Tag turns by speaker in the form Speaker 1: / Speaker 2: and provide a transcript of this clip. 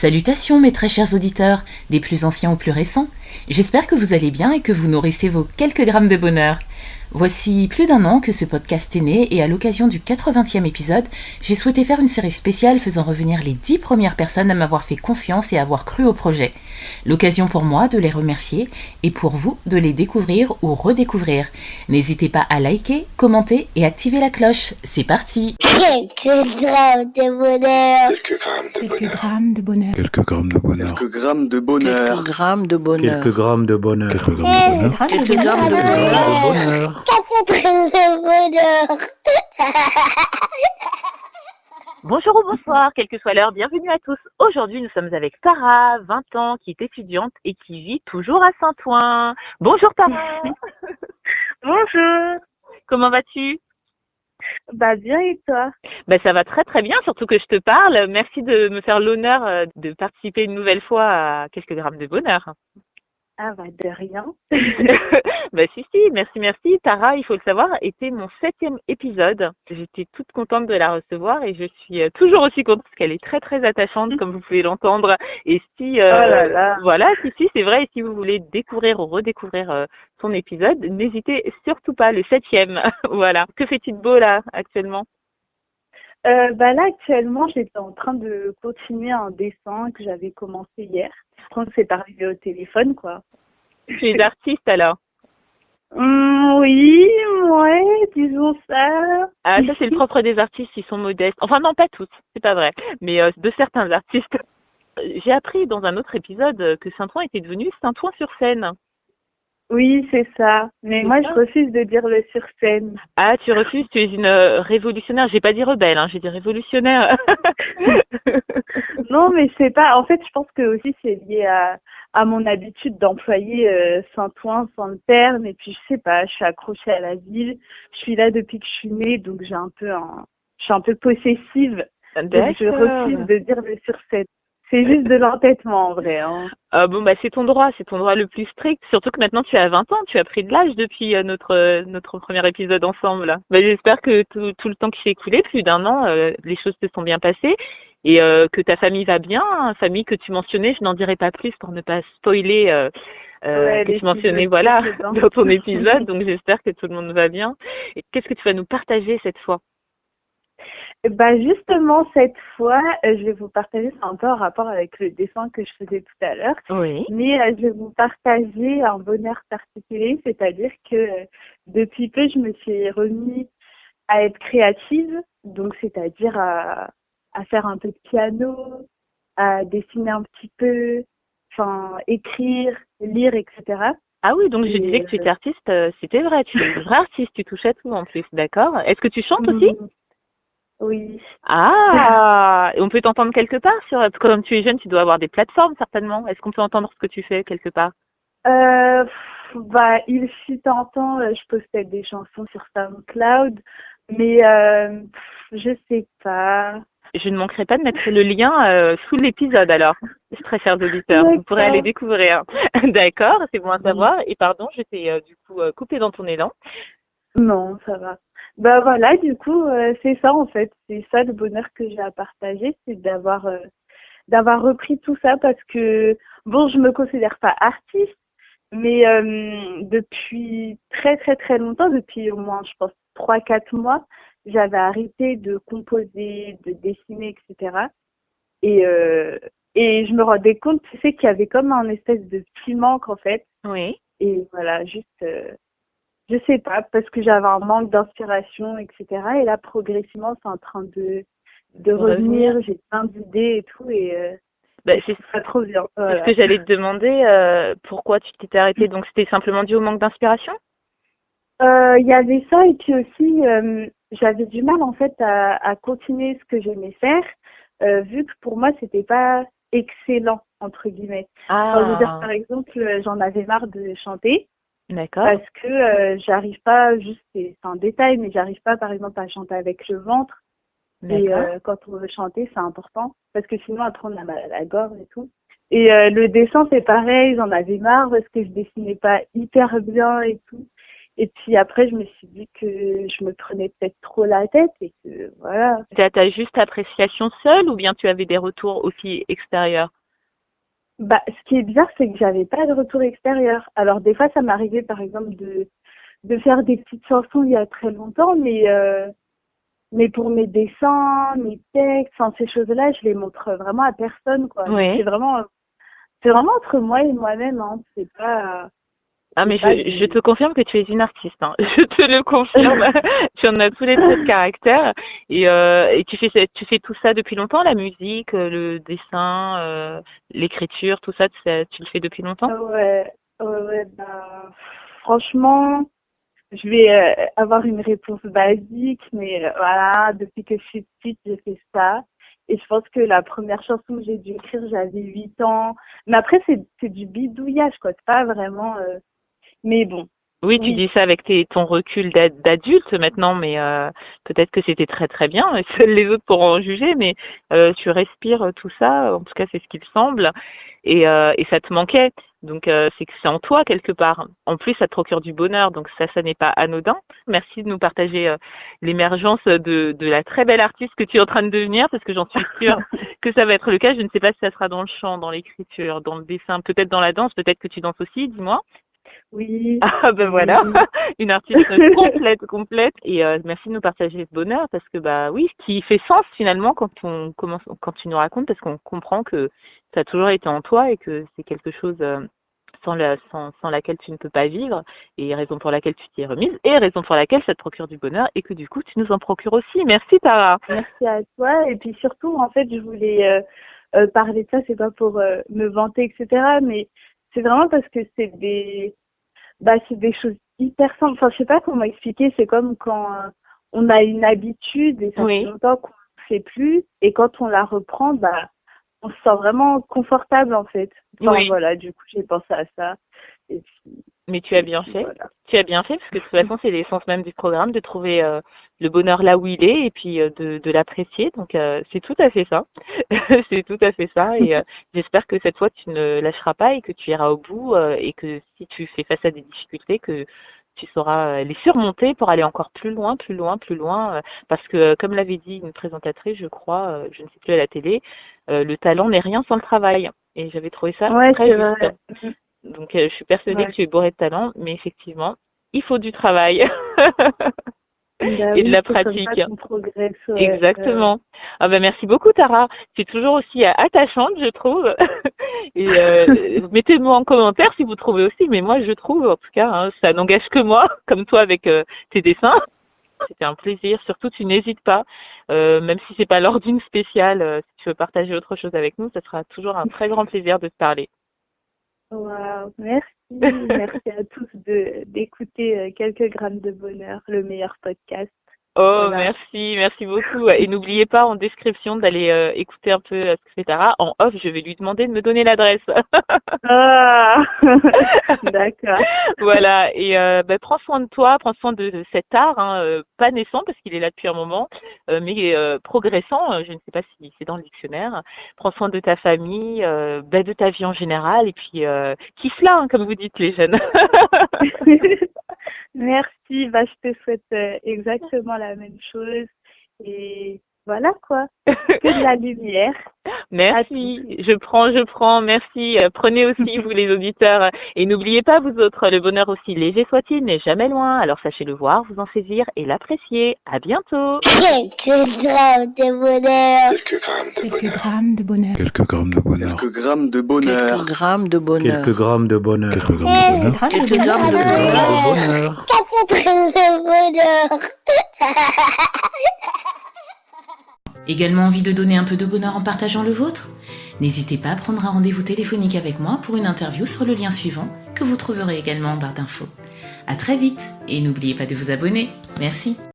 Speaker 1: Salutations mes très chers auditeurs, des plus anciens aux plus récents. J'espère que vous allez bien et que vous nourrissez vos quelques grammes de bonheur. Voici plus d'un an que ce podcast est né et à l'occasion du 80e épisode, j'ai souhaité faire une série spéciale faisant revenir les 10 premières personnes à m'avoir fait confiance et avoir cru au projet. L'occasion pour moi de les remercier et pour vous de les découvrir ou redécouvrir. N'hésitez pas à liker, commenter et activer la cloche. C'est parti!
Speaker 2: Quelques grammes de bonheur.
Speaker 3: Quelques grammes de bonheur.
Speaker 4: Quelques grammes de bonheur.
Speaker 5: Quelques grammes de bonheur.
Speaker 6: Quelques grammes de bonheur.
Speaker 4: Quelques grammes de bonheur.
Speaker 3: Quelques grammes de
Speaker 6: Quelques
Speaker 3: bonheur.
Speaker 6: grammes de
Speaker 4: Quelques
Speaker 6: bonheur.
Speaker 4: grammes de bonheur.
Speaker 2: 4 grammes de bonheur.
Speaker 7: Bonjour ou bonsoir, quelle que soit l'heure, bienvenue à tous. Aujourd'hui, nous sommes avec Tara, 20 ans, qui est étudiante et qui vit toujours à Saint-Ouen. Bonjour Tara.
Speaker 8: Bonjour.
Speaker 7: Comment vas-tu?
Speaker 8: Bien et toi?
Speaker 7: Ça va très très bien, surtout que je te parle. Merci de me faire l'honneur de participer une nouvelle fois à quelques grammes de bonheur.
Speaker 8: De rien.
Speaker 7: Si, merci. Tara, il faut le savoir, était mon 7e épisode. J'étais toute contente de la recevoir et je suis toujours aussi contente parce qu'elle est très très attachante, comme vous pouvez l'entendre. Et si, voilà, si, c'est vrai. Et si vous voulez découvrir ou redécouvrir son épisode, n'hésitez surtout pas, le 7e. Voilà. Que fais-tu de beau là, actuellement?
Speaker 8: Là, actuellement, j'étais en train de continuer un dessin que j'avais commencé hier. Quand c'est arrivé au téléphone, quoi.
Speaker 7: Tu es artiste alors?
Speaker 8: Oui, ouais, disons ça.
Speaker 7: Ah, ça c'est le propre des artistes, ils sont modestes. Enfin non, pas tous, c'est pas vrai, mais de certains artistes. J'ai appris dans un autre épisode que Saint-Ouen était devenu Saint-Ouen-sur-Seine.
Speaker 8: Oui, c'est ça. Mais
Speaker 7: C'est
Speaker 8: moi,
Speaker 7: ça.
Speaker 8: je refuse de dire le sur scène.
Speaker 7: Ah, tu refuses, tu es une révolutionnaire. J'ai pas dit rebelle, j'ai dit révolutionnaire.
Speaker 8: Non, mais c'est pas. En fait, je pense que aussi c'est lié à mon habitude d'employer Saint-Ouen sans le terme. Et puis, je sais pas, je suis accrochée à la ville. Je suis là depuis que je suis née, donc je suis un peu possessive. Donc, je refuse de dire le sur scène. C'est juste de l'entêtement, en vrai.
Speaker 7: Ah c'est ton droit le plus strict. Surtout que maintenant tu as 20 ans, tu as pris de l'âge depuis notre premier épisode ensemble. J'espère que tout le temps qui s'est écoulé, plus d'un an, les choses se sont bien passées et que ta famille va bien. Famille que tu mentionnais, je n'en dirai pas plus pour ne pas spoiler que tu mentionnais dans ton épisode. Donc j'espère que tout le monde va bien. Et qu'est-ce que tu vas nous partager cette fois?
Speaker 8: Justement, cette fois, je vais vous partager, c'est un peu en rapport avec le dessin que je faisais tout à l'heure.
Speaker 7: Oui.
Speaker 8: Mais je vais vous partager un bonheur particulier, c'est-à-dire que depuis peu, je me suis remis à être créative, donc c'est-à-dire à faire un peu de piano, à dessiner un petit peu, écrire, lire, etc.
Speaker 7: Ah oui, donc je disais que tu étais artiste, c'était vrai, tu es une vraie artiste, tu touches à tout en plus, d'accord. Est-ce que tu chantes aussi?
Speaker 8: Oui.
Speaker 7: Ah, et on peut t'entendre quelque part comme tu es jeune, tu dois avoir des plateformes certainement. Est-ce qu'on peut entendre ce que tu fais quelque part?
Speaker 8: Il fut un temps, je postais des chansons sur SoundCloud, mais je sais pas.
Speaker 7: Je ne manquerai pas de mettre le lien sous l'épisode alors, très chers auditeurs. Vous pourrez aller découvrir. D'accord, c'est bon à savoir. Et pardon, je t'ai du coup coupé dans ton élan.
Speaker 8: Non, ça va. Voilà, du coup, c'est ça en fait. C'est ça le bonheur que j'ai à partager, c'est d'avoir repris tout ça parce que, je me considère pas artiste, mais depuis très très très longtemps, depuis au moins, je pense, 3-4 mois, j'avais arrêté de composer, de dessiner, etc. Et je me rendais compte, tu sais, qu'il y avait comme un espèce de petit manque en fait.
Speaker 7: Oui.
Speaker 8: Et voilà, juste... je sais pas, parce que j'avais un manque d'inspiration, etc. Et là, progressivement, c'est en train de revenir. J'ai plein d'idées et tout. Et
Speaker 7: c'est
Speaker 8: pas trop bien. Voilà.
Speaker 7: C'est ce que j'allais te demander. Pourquoi tu t'étais arrêtée? Donc, c'était simplement dû au manque d'inspiration?
Speaker 8: Il y avait ça. Et puis aussi, j'avais du mal, en fait, à continuer ce que j'aimais faire, vu que pour moi, c'était pas excellent, entre guillemets.
Speaker 7: Ah.
Speaker 8: Je veux dire, par exemple, j'en avais marre de chanter.
Speaker 7: D'accord.
Speaker 8: Parce que j'arrive pas, juste c'est un détail, mais j'arrive pas par exemple à chanter avec le ventre. Et quand on veut chanter, c'est important parce que sinon après on a mal à la gorge et tout. Et le dessin c'est pareil, j'en avais marre parce que je dessinais pas hyper bien et tout. Et puis après, je me suis dit que je me prenais peut-être trop la tête et que voilà.
Speaker 7: C'était à ta juste appréciation seule ou bien tu avais des retours aussi extérieurs?
Speaker 8: Bah, ce qui est bizarre, c'est que j'avais pas de retour extérieur. Alors des fois, ça m'arrivait par exemple de faire des petites chansons il y a très longtemps, mais pour mes dessins, mes textes, enfin ces choses-là, je les montre vraiment à personne, quoi.
Speaker 7: Oui.
Speaker 8: C'est vraiment entre moi et moi-même, hein. C'est pas.
Speaker 7: Ah, mais
Speaker 8: pas
Speaker 7: je te confirme que tu es une artiste, hein. Je te le confirme. Tu en as tous les traits de caractère et tu fais tout ça depuis longtemps, la musique, le dessin, l'écriture, tout ça, tu le fais depuis longtemps?
Speaker 8: Ouais, ouais, bah, franchement, je vais avoir une réponse basique, mais voilà, depuis que je suis petite, j'ai fait ça. Et je pense que la première chanson que j'ai dû écrire, j'avais 8 ans. Mais après, c'est du bidouillage, quoi. C'est pas vraiment. Mais bon,
Speaker 7: Oui, tu
Speaker 8: oui.
Speaker 7: dis ça avec ton recul d'adulte maintenant, mais peut-être que c'était très très bien, et seuls les autres pourront en juger, mais tu respires tout ça, en tout cas c'est ce qu'il semble, et ça te manquait, donc c'est que c'est en toi quelque part. En plus, ça te procure du bonheur, donc ça n'est pas anodin. Merci de nous partager l'émergence de la très belle artiste que tu es en train de devenir, parce que j'en suis sûre que ça va être le cas. Je ne sais pas si ça sera dans le chant, dans l'écriture, dans le dessin, peut-être dans la danse, peut-être que tu danses aussi, dis-moi.
Speaker 8: Oui.
Speaker 7: Ah ben voilà,
Speaker 8: Oui.
Speaker 7: une artiste complète et merci de nous partager ce bonheur parce que bah oui, qui fait sens finalement quand tu nous racontes parce qu'on comprend que ça a toujours été en toi et que c'est quelque chose sans laquelle tu ne peux pas vivre et raison pour laquelle tu t'y es remise et raison pour laquelle ça te procure du bonheur et que du coup tu nous en procures aussi. Merci Tara.
Speaker 8: Merci à toi. Et puis surtout, en fait, je voulais parler de ça, c'est pas pour me vanter, etc. Mais c'est vraiment parce que c'est des choses hyper simples. Enfin, je sais pas comment expliquer. C'est comme quand on a une habitude et ça
Speaker 7: Oui.
Speaker 8: fait longtemps qu'on ne fait plus. Et quand on la reprend, on se sent vraiment confortable, en fait. Enfin,
Speaker 7: Oui.
Speaker 8: voilà, du coup, j'ai pensé à ça. Et puis,
Speaker 7: Mais tu as bien fait.
Speaker 8: voilà.
Speaker 7: Tu as bien fait parce que de toute façon, c'est l'essence même du programme de trouver le bonheur là où il est et puis de l'apprécier. Donc, c'est tout à fait ça. C'est tout à fait ça. Et j'espère que cette fois, tu ne lâcheras pas et que tu iras au bout et que si tu fais face à des difficultés, que tu sauras les surmonter pour aller encore plus loin, plus loin, plus loin. Parce que, comme l'avait dit une présentatrice, je crois, je ne sais plus à la télé, le talent n'est rien sans le travail. Et j'avais trouvé ça
Speaker 8: Ouais,
Speaker 7: très
Speaker 8: c'est
Speaker 7: juste.
Speaker 8: vrai.
Speaker 7: Donc, je suis persuadée
Speaker 8: Ouais.
Speaker 7: que tu es bourré de talent, mais effectivement, il faut du travail
Speaker 8: Bah
Speaker 7: et de
Speaker 8: oui,
Speaker 7: la
Speaker 8: c'est comme
Speaker 7: pratique.
Speaker 8: ça qu'on progresse. Ouais.
Speaker 7: Exactement. Ah ben, merci beaucoup, Tara. Tu es toujours aussi attachante, je trouve. Et mettez-moi en commentaire si vous trouvez aussi, mais moi, je trouve, en tout cas, hein, ça n'engage que moi, comme toi avec tes dessins. C'était un plaisir. Surtout, tu n'hésites pas, même si c'est pas lors d'une spéciale, si tu veux partager autre chose avec nous, ça sera toujours un très grand plaisir de te parler.
Speaker 8: Wow, merci. Merci à tous d'écouter quelques grammes de bonheur, le meilleur podcast.
Speaker 7: Oh,
Speaker 8: Voilà.
Speaker 7: merci beaucoup. Et n'oubliez pas en description d'aller écouter un peu ce que fait Tara. En off, je vais lui demander de me donner l'adresse.
Speaker 8: Ah, d'accord.
Speaker 7: Voilà. Et prends soin de toi, prends soin de cet art, hein, pas naissant parce qu'il est là depuis un moment, mais progressant. Je ne sais pas si c'est dans le dictionnaire. Prends soin de ta famille, de ta vie en général, et puis kiffe-la, hein, comme vous dites les jeunes.
Speaker 8: Merci. Je te souhaite exactement la même chose. Et voilà quoi. Que de la lumière.
Speaker 7: Merci, je prends, merci. Prenez aussi, vous les auditeurs, et n'oubliez pas, vous autres, le bonheur aussi léger soit-il n'est jamais loin, alors sachez le voir, vous en saisir et l'apprécier. À bientôt.
Speaker 2: Quelques grammes de bonheur.
Speaker 3: Quelques grammes de bonheur.
Speaker 4: Quelques grammes de bonheur.
Speaker 5: Quelques grammes de bonheur.
Speaker 6: Quelques grammes de bonheur.
Speaker 4: Quelques grammes de bonheur. Quelques grammes de bonheur.
Speaker 3: Quelques grammes de
Speaker 6: Quelques
Speaker 3: bonheur.
Speaker 6: grammes de
Speaker 4: Quelques
Speaker 6: bonheur.
Speaker 4: grammes de bonheur.
Speaker 2: 4 grammes de bonheur.
Speaker 1: Également envie de donner un peu de bonheur en partageant le vôtre ? N'hésitez pas à prendre un rendez-vous téléphonique avec moi pour une interview sur le lien suivant que vous trouverez également en barre d'infos. À très vite et n'oubliez pas de vous abonner. Merci.